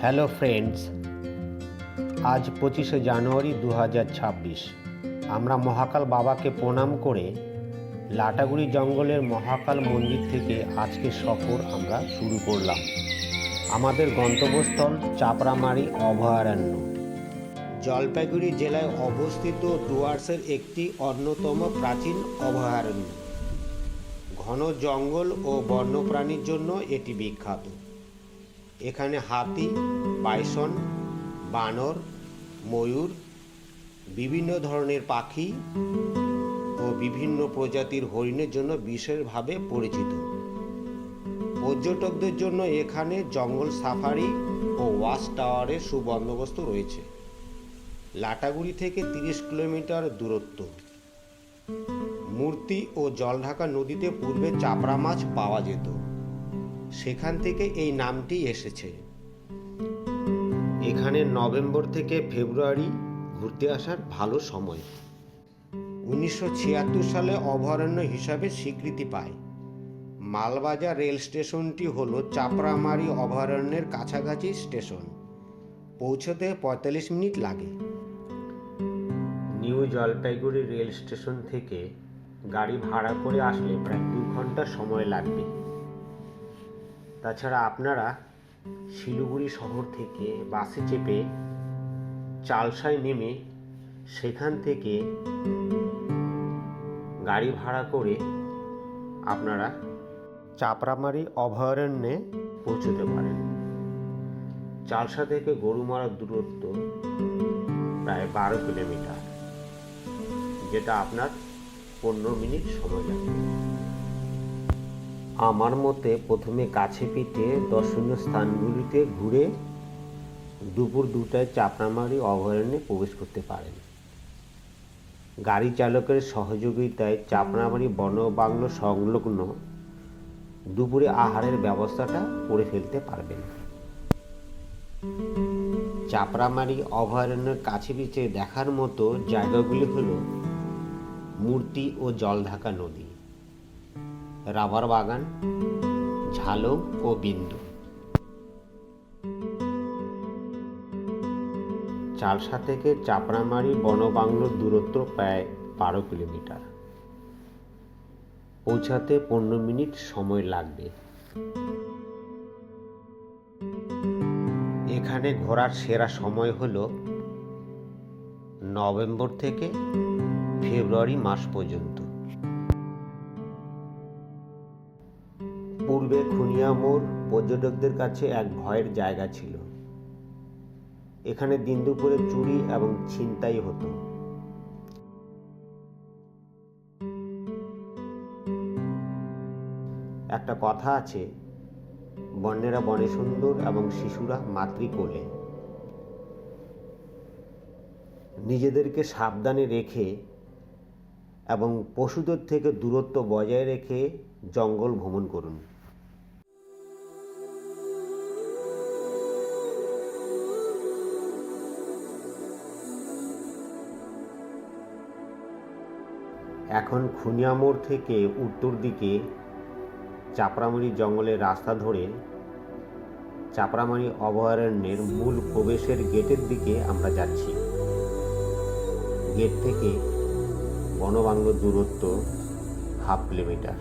Hello friends, আজ 25শে জানুয়ারি 2026। আমরা মহাকাল বাবাকে প্রণাম করে লাটাগুড়ি জঙ্গলের মহাকাল মন্দির থেকে আজকের সফর আমরা শুরু করলাম। আমাদের গন্তব্যস্থল চাপড়ামারি অভয়ারণ্য, জলপাইগুড়ি জেলায় অবস্থিত ডুয়ার্সের একটি অন্যতম প্রাচীন অভয়ারণ্য। ঘন জঙ্গল ও বন্যপ্রাণীর জন্য এটি বিখ্যাত। এখানে হাতি, বাইসন, বানর, ময়ূর, বিভিন্ন ধরনের পাখি ও বিভিন্ন প্রজাতির হরিণের জন্য বিশেষভাবে পরিচিত। পর্যটকদের জন্য এখানে জঙ্গল সাফারি ও ওয়াচ টাওয়ারের সুবন্দোবস্ত রয়েছে। লাটাগুড়ি থেকে 30 কিলোমিটার দূরত্ব। মূর্তি ও জলঢাকা নদীতে পূর্বে চাপড়া মাছ পাওয়া যেত, সেখান থেকে এই নামটি এসেছে। এখানে নভেম্বর থেকে ফেব্রুয়ারি ঘুরতে আসার ভালো সময়। 1976 সালে অভয়ারণ্য হিসাবে স্বীকৃতি পায়। মালবাজার রেল স্টেশনটি হল চাপড়ামারি অভয়ারণ্যের কাছাকাছি স্টেশন। পৌঁছতে 45 মিনিট লাগে। নিউ জলপাইগুড়ি রেল স্টেশন থেকে গাড়ি ভাড়া করে আসলে প্রায় 2 ঘন্টা সময় লাগবে। তাছাড়া আপনারা শিলিগুড়ি শহর থেকে বাসে চেপে চালসায় নেমে সেখান থেকে গাড়ি ভাড়া করে আপনারা চাপড়ামারি অভয়ারণ্যে পৌঁছতে পারেন। চালসা থেকে গরুমারার দূরত্ব প্রায় 12 কিলোমিটার, যেটা আপনার 15 মিনিট সময় লাগবে। আমার মতে প্রথমে কাছে পিঠে দর্শনীয় স্থানগুলিতে ঘুরে দুপুর 2টায় চাপড়ামারি অভয়ারণ্যে প্রবেশ করতে পারেন। গাড়ি চালকের সহযোগিতায় চাপড়ামারি বন বাংলো সংলগ্ন দুপুরে আহারের ব্যবস্থাটা করে ফেলতে পারবেন। চাপড়ামারি অভয়ারণ্যের কাছে পিঠে দেখার মতো জায়গাগুলি হল মূর্তি ও জলঢাকা নদী, রাবার বাগান, ঝালক ও বিন্দু। চালসা থেকে চাপড়ামারি বনবাংলোর দূরত্ব প্রায় 12 কিলোমিটার। পৌঁছাতে 15 মিনিট সময় লাগবে। এখানে ঘোরার সেরা সময় হল নভেম্বর থেকে ফেব্রুয়ারি মাস পর্যন্ত। পূর্বে খুনিয়া মোড় পর্যটকদের কাছে এক ভয়ের জায়গা ছিল। এখানে দিন দুপুরে চুরি এবং ছিনতাই হতো। একটা কথা আছে, বন্যেরা বনে সুন্দর এবং শিশুরা মাতৃকোলে। নিজেদেরকে সাবধানে রেখে এবং পশুদের থেকে দূরত্ব বজায় রেখে জঙ্গল ভ্রমণ করুন। এখন খুনিয়া মোড় থেকে উত্তর দিকে চাপড়ামারি জঙ্গলের রাস্তা ধরে চাপড়ামারি অভয়ারণ্যের মূল প্রবেশের গেটের দিকে আমরা যাচ্ছি। গেট থেকে বনবাংলোর দূরত্ব 1/2 কিলোমিটার।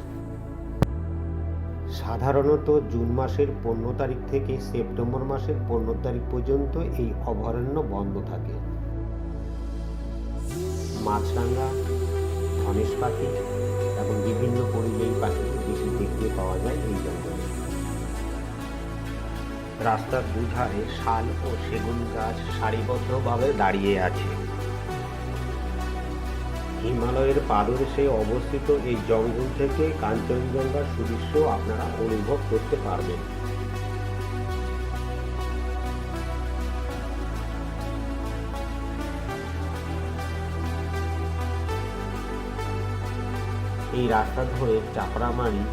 সাধারণত জুন মাসের 15 তারিখ থেকে সেপ্টেম্বর মাসের 15 তারিখ পর্যন্ত এই অভয়ারণ্য বন্ধ থাকে। মাছরাঙা, ধনেশ পাখি এবং বিভিন্ন পরিযায়ী পাখি বেশি দেখতে পাওয়া যায় এই জঙ্গলে। রাস্তার দুধারে শাল ও সেগুন গাছ সারিবদ্ধভাবে দাঁড়িয়ে আছে। হিমালয়ের পাদদেশে অবস্থিত এই জঙ্গল থেকে কাঞ্চনজঙ্ঘার সুদৃশ্য আপনারা অনুভব করতে পারবেন। এই রাস্তা ধরে চাপড়ামারি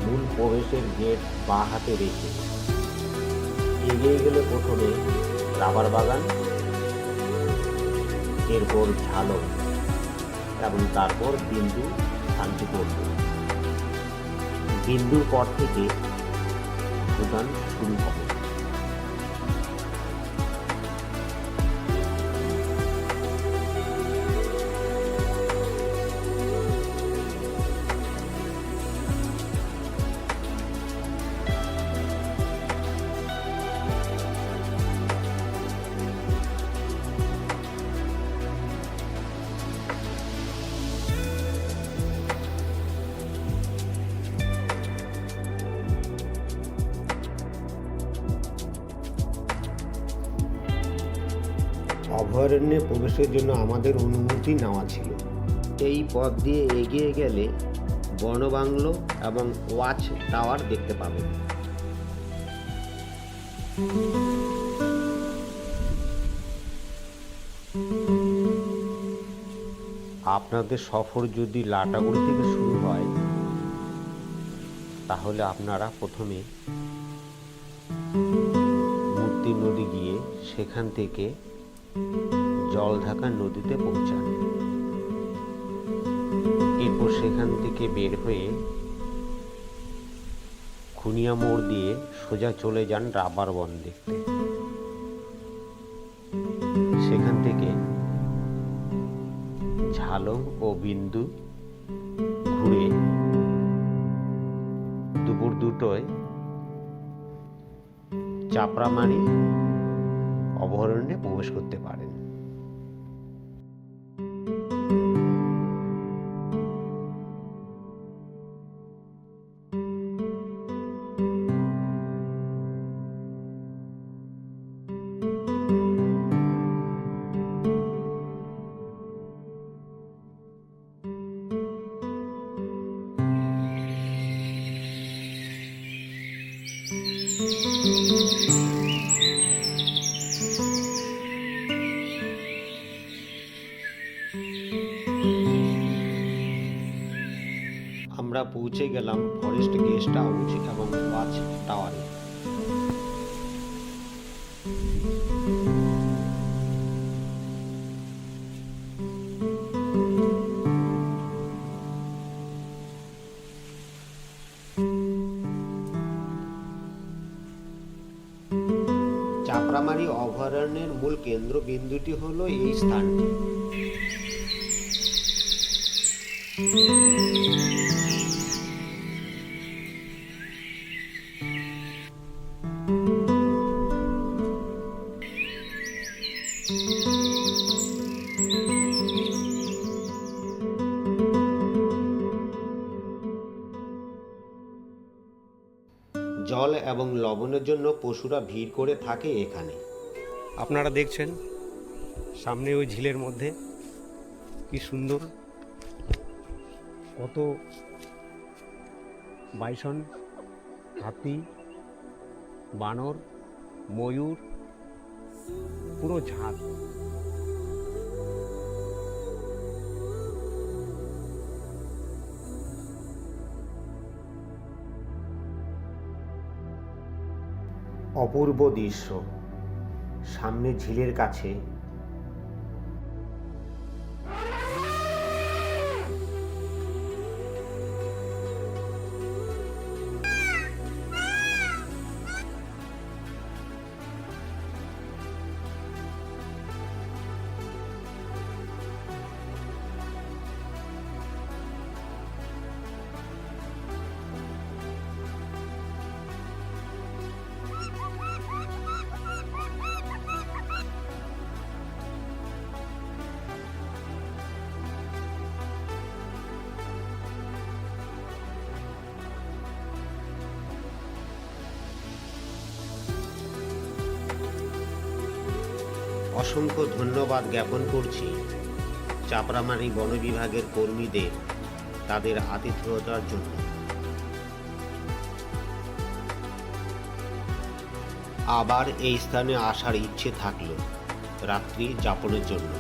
মূল প্রবেশের গেট বাঁ হাতে রেখে এগিয়ে গেলে প্রথমে রাবার বাগান, এরপর ঝালক এবং তারপর বিন্দু স্থানটি পড়বে। বিন্দুর পর থেকে ভুটান শুরু হবে। অভয়ারণ্যে প্রবেশের জন্য আমাদের অনুমতি নেওয়া ছিল। এই পথ দিয়ে এগিয়ে গেলে বনবাংলো এবং ওয়াচ টাওয়ার দেখতে পাবেন। আপনাদের সফর যদি লাটাগুড়ি থেকে শুরু হয় তাহলে আপনারা প্রথমে মূর্তি নদী গিয়ে সেখান থেকে জলঢাকা নদীতে পৌঁছান। এরপর সেখান থেকে বের হয়ে খুনিয়া মোড় দিয়ে সোজা চলে যান রাবার বন দেখতে। সেখান থেকে ঝালং ও বিন্দু ঘুরে দুপুর 2টায় চাপড়ামারি অভয়ারণ্যে প্রবেশ করতে পারেন। আমরা পৌঁছে গেলাম ফরেস্ট গেস্ট হাউস এবং ওয়াচ টাওয়ারে। চাপড়ামারি অভয়ারণ্যের মূল কেন্দ্রবিন্দুটি হলো এই স্থানটি। জল এবং লবণের জন্য পশুরা ভিড় করে থাকে এখানে। আপনারা দেখছেন সামনে ওই ঝিলের মধ্যে কি সুন্দর কত বাইসন, হাতি, বানর, ময়ূর, পুরো ঝাঁক। অপূর্ব দৃশ্য। সামনে ঝিলের কাছে অসংখ্য ধন্যবাদ জ্ঞাপন করছি চাপড়ামারি বন বিভাগের কর্মীদের তাদের আতিথেয়তার জন্য। আবার এই স্থানে আসার ইচ্ছে থাকলো রাত্রি যাপনের জন্য।